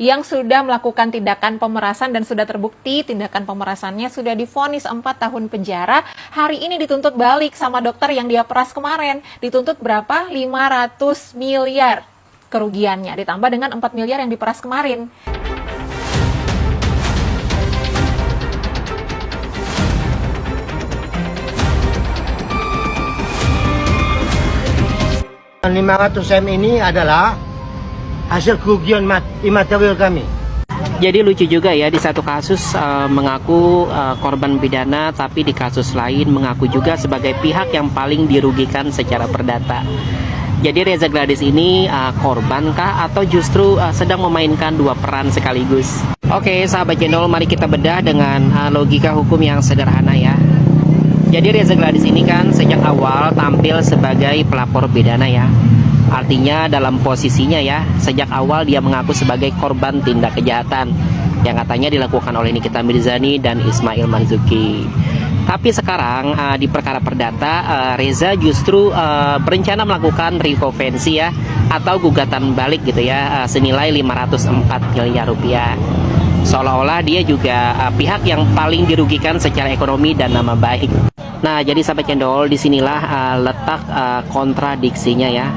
yang sudah melakukan tindakan pemerasan dan sudah terbukti tindakan pemerasannya sudah divonis 4 tahun penjara. Hari ini dituntut balik sama dokter yang dia peras kemarin. Dituntut berapa? 500 miliar kerugiannya, ditambah dengan 4 miliar yang diperas kemarin. Rp 500 M ini adalah hasil kerugian imaterial kami. Jadi lucu juga ya, di satu kasus mengaku korban pidana, tapi di kasus lain mengaku juga sebagai pihak yang paling dirugikan secara perdata. Jadi Reza Gladys ini korban kah atau justru sedang memainkan dua peran sekaligus? Oke, sahabat channel, mari kita bedah dengan logika hukum yang sederhana ya. Jadi Reza Gladys ini kan sejak awal tampil sebagai pelapor pidana ya. Artinya dalam posisinya ya, sejak awal dia mengaku sebagai korban tindak kejahatan yang katanya dilakukan oleh Nikita Mirzani dan Ismail Marzuki. Tapi sekarang di perkara perdata, Reza justru berencana melakukan rekonvensi ya, atau gugatan balik gitu ya, senilai 504 miliar rupiah. Seolah-olah dia juga pihak yang paling dirugikan secara ekonomi dan nama baik. Nah, jadi sahabat cendol, disinilah letak kontradiksinya ya.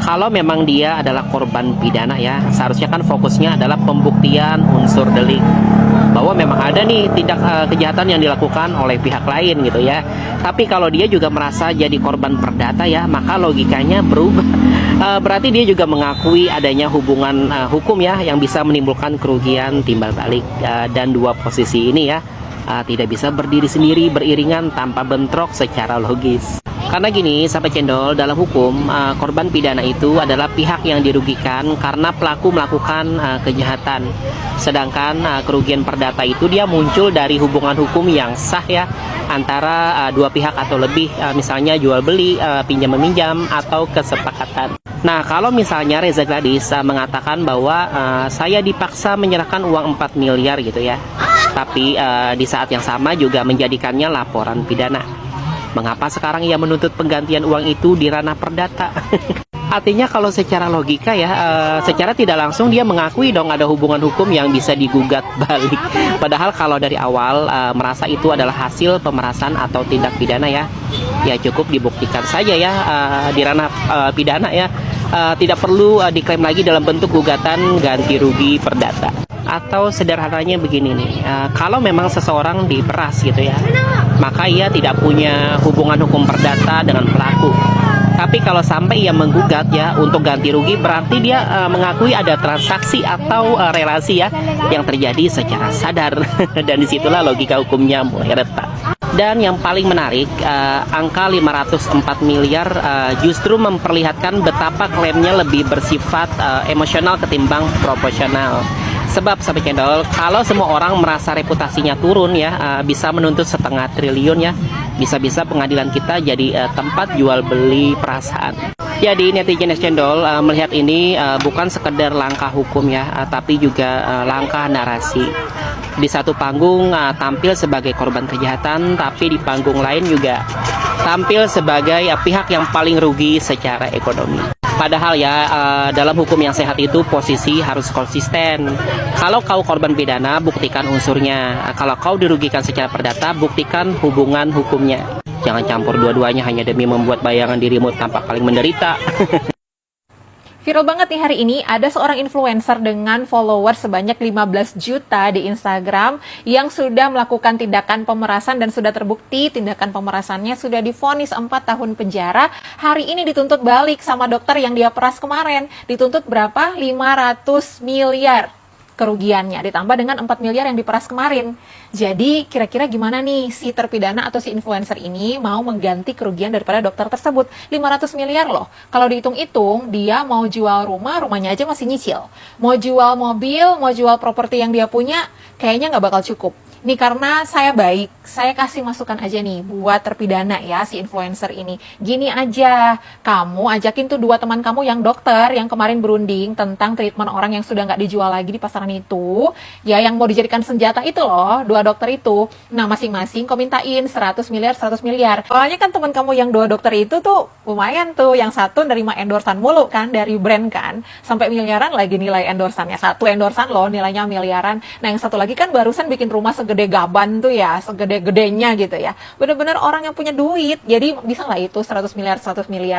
Kalau memang dia adalah korban pidana ya, seharusnya kan fokusnya adalah pembuktian unsur delik, bahwa memang ada nih tindak kejahatan yang dilakukan oleh pihak lain gitu ya. Tapi kalau dia juga merasa jadi korban perdata ya, maka logikanya berubah. Berarti dia juga mengakui adanya hubungan hukum ya, yang bisa menimbulkan kerugian timbal balik. Dan dua posisi ini ya tidak bisa berdiri sendiri beriringan tanpa bentrok secara logis. Karena gini, sahabat cendol, dalam hukum korban pidana itu adalah pihak yang dirugikan karena pelaku melakukan kejahatan. Sedangkan kerugian perdata itu dia muncul dari hubungan hukum yang sah ya, antara dua pihak atau lebih, misalnya jual beli, pinjam meminjam, atau kesepakatan. Nah, kalau misalnya Reza Gladys mengatakan bahwa saya dipaksa menyerahkan uang 4 miliar gitu ya, tapi di saat yang sama juga menjadikannya laporan pidana. Mengapa sekarang ia menuntut penggantian uang itu di ranah perdata? Artinya kalau secara logika ya, secara tidak langsung dia mengakui dong ada hubungan hukum yang bisa digugat balik. Padahal kalau dari awal merasa itu adalah hasil pemerasan atau tindak pidana ya, ya cukup dibuktikan saja ya di ranah pidana ya. Tidak perlu diklaim lagi dalam bentuk gugatan ganti rugi perdata. Atau sederhananya begini nih, kalau memang seseorang diperas gitu ya, maka ia tidak punya hubungan hukum perdata dengan pelaku. Tapi kalau sampai ia menggugat ya untuk ganti rugi, berarti dia mengakui ada transaksi atau relasi ya yang terjadi secara sadar. Dan disitulah logika hukumnya mulai retak. Dan yang paling menarik, angka 504 miliar justru memperlihatkan betapa klaimnya lebih bersifat emosional ketimbang proporsional. Sebab sahabat channel, kalau semua orang merasa reputasinya turun ya, bisa menuntut 0,5 triliun ya, bisa-bisa pengadilan kita jadi tempat jual beli perasaan. Jadi netizen cendol melihat ini bukan sekedar langkah hukum ya, tapi juga langkah narasi. Di satu panggung tampil sebagai korban kejahatan, tapi di panggung lain juga tampil sebagai pihak yang paling rugi secara ekonomi. Padahal ya dalam hukum yang sehat itu posisi harus konsisten. Kalau kau korban pidana, buktikan unsurnya. Kalau kau dirugikan secara perdata, buktikan hubungan hukumnya. Jangan campur dua-duanya hanya demi membuat bayangan dirimu tampak paling menderita. Viral banget nih hari ini, ada seorang influencer dengan followers sebanyak 15 juta di Instagram yang sudah melakukan tindakan pemerasan dan sudah terbukti tindakan pemerasannya sudah divonis 4 tahun penjara. Hari ini dituntut balik sama dokter yang dia peras kemarin. Dituntut berapa? 500 miliar kerugiannya, ditambah dengan 4 miliar yang diperas kemarin. Jadi kira-kira gimana nih si terpidana atau si influencer ini mau mengganti kerugian daripada dokter tersebut? 500 miliar loh. Kalau dihitung-hitung, dia mau jual rumah, rumahnya aja masih nyicil. Mau jual mobil, mau jual properti yang dia punya, kayaknya nggak bakal cukup. Ini karena saya baik, saya kasih masukan aja nih buat terpidana ya si influencer ini. Gini aja, kamu ajakin tuh 2 teman kamu yang dokter yang kemarin berunding tentang treatment orang yang sudah nggak dijual lagi di pasaran itu, ya yang mau dijadikan senjata itu loh, 2 dokter itu. Nah masing-masing kau mintain 100 miliar, 100 miliar. Soalnya kan teman kamu yang 2 dokter itu tuh lumayan tuh, yang satu nerima endorsan mulu kan dari brand kan, sampai miliaran lagi nilai endorsannya. Satu endorsan loh nilainya miliaran. Nah yang satu lagi kan barusan bikin rumah segede gaban tuh ya, segede-gedenya gitu ya. Bener-bener orang yang punya duit. Jadi bisa lah itu 100 miliar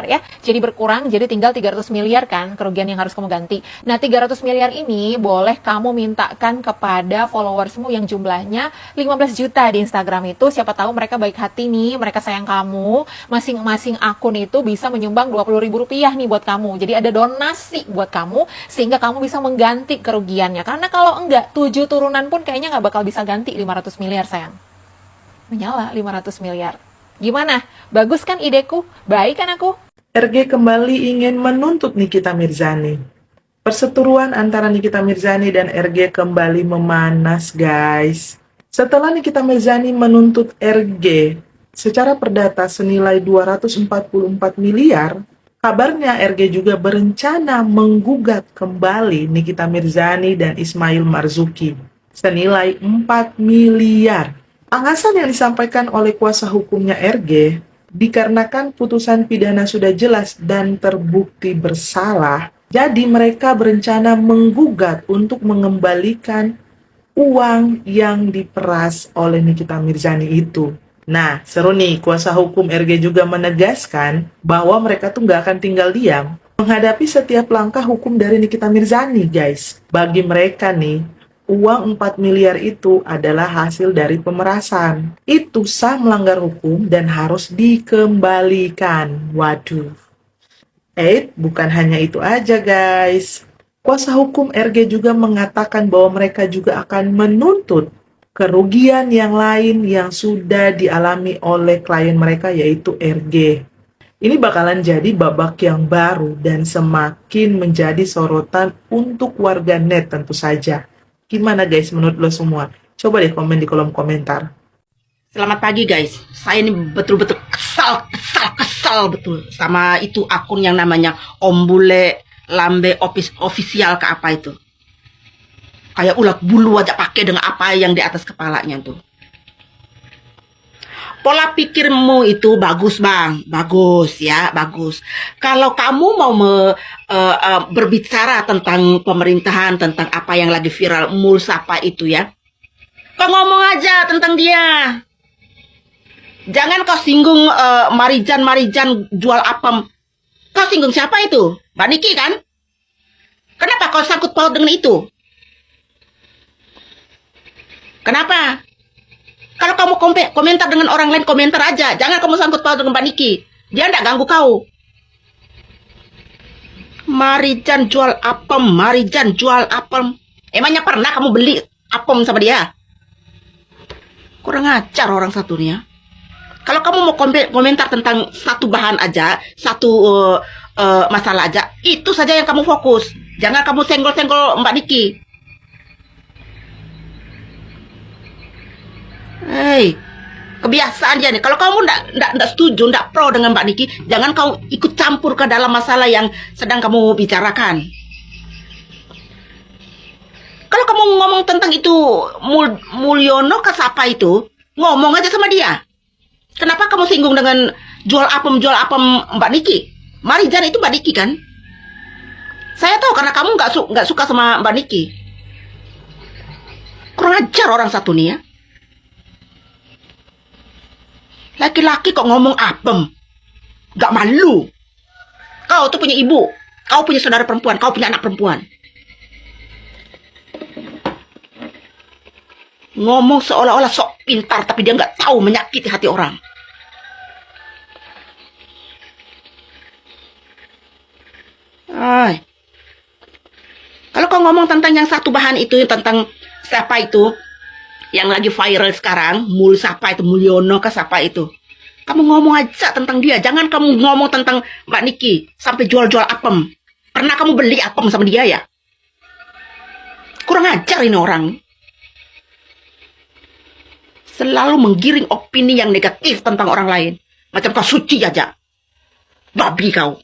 ya. Jadi berkurang, jadi tinggal 300 miliar kan kerugian yang harus kamu ganti. Nah 300 miliar ini boleh kamu mintakan kepada followersmu yang jumlahnya 15 juta di Instagram itu. Siapa tahu mereka baik hati nih, mereka sayang kamu. Masing-masing akun itu bisa menyumbang 20 ribu rupiah nih buat kamu. Jadi ada donasi buat kamu sehingga kamu bisa mengganti kerugiannya. Karena kalau enggak, 7 turunan pun kayaknya nggak bakal bisa ganti 500 miliar sayang. Menyala 500 miliar. Gimana? Bagus kan ideku? Baik kan aku? RG kembali ingin menuntut Nikita Mirzani. Perseteruan antara Nikita Mirzani dan RG kembali memanas, guys. Setelah Nikita Mirzani menuntut RG secara perdata senilai 244 miliar, kabarnya RG juga berencana menggugat kembali Nikita Mirzani dan Ismail Marzuki senilai 4 miliar. Alasan yang disampaikan oleh kuasa hukumnya RG, dikarenakan putusan pidana sudah jelas dan terbukti bersalah, jadi mereka berencana menggugat untuk mengembalikan uang yang diperas oleh Nikita Mirzani itu. Nah, seru nih, kuasa hukum RG juga menegaskan bahwa mereka tuh nggak akan tinggal diam menghadapi setiap langkah hukum dari Nikita Mirzani, guys. Bagi mereka nih, uang 4 miliar itu adalah hasil dari pemerasan. Itu sah melanggar hukum dan harus dikembalikan. Waduh. Bukan hanya itu aja, guys. Kuasa hukum RG juga mengatakan bahwa mereka juga akan menuntut kerugian yang lain yang sudah dialami oleh klien mereka, yaitu RG. Ini bakalan jadi babak yang baru dan semakin menjadi sorotan untuk warga net tentu saja. Gimana guys menurut lo semua? Coba deh komen di kolom komentar. Selamat pagi guys, saya ini betul-betul kesal betul sama itu akun yang namanya Om Bule Lambe official ke apa itu. Kayak ulat bulu aja pakai dengan apa yang di atas kepalanya tuh. Pola pikirmu itu bagus bang, bagus ya, bagus. Kalau kamu mau berbicara tentang pemerintahan, tentang apa yang lagi viral, Mulsapa itu ya, kau ngomong aja tentang dia. Jangan kau singgung Marijan jual apem. Kau singgung siapa itu? Mbak Niki kan? Kenapa kau sangkut paut dengan itu? Kenapa? Kalau kamu komentar dengan orang lain, komentar aja. Jangan kamu sangkut paut dengan Mbak Niki. Dia nggak ganggu kau. Marijan jual apem. Emangnya pernah kamu beli apem sama dia? Kurang ajar orang satunya. Kalau kamu mau komentar tentang satu bahan aja, satu masalah aja, itu saja yang kamu fokus. Jangan kamu senggol-senggol Mbak Niki. Hei, kebiasaan dia nih. Kalau kamu ndak setuju, ndak pro dengan Mbak Niki, jangan kau ikut campur ke dalam masalah yang sedang kamu bicarakan. Kalau kamu ngomong tentang itu Mulyono ke siapa itu, ngomong aja sama dia. Kenapa kamu singgung dengan jual apem Mbak Niki? Marijan itu Mbak Niki kan? Saya tahu karena kamu nggak suka sama Mbak Niki. Kurang ajar orang satu nih ya. Laki-laki kok ngomong apem. Gak malu. Kau tuh punya ibu. Kau punya saudara perempuan. Kau punya anak perempuan. Ngomong seolah-olah sok pintar. Tapi dia gak tahu menyakiti hati orang. Kalau kau ngomong tentang yang satu bahan itu. Tentang siapa itu. Yang lagi viral sekarang, Mulsapa itu, Mulyono ke siapa itu. Kamu ngomong aja tentang dia. Jangan kamu ngomong tentang Mbak Niki. Sampai jual-jual apem. Pernah kamu beli apem sama dia ya? Kurang ajar ini orang. Selalu menggiring opini yang negatif tentang orang lain. Macam kau suci aja. Babi kau.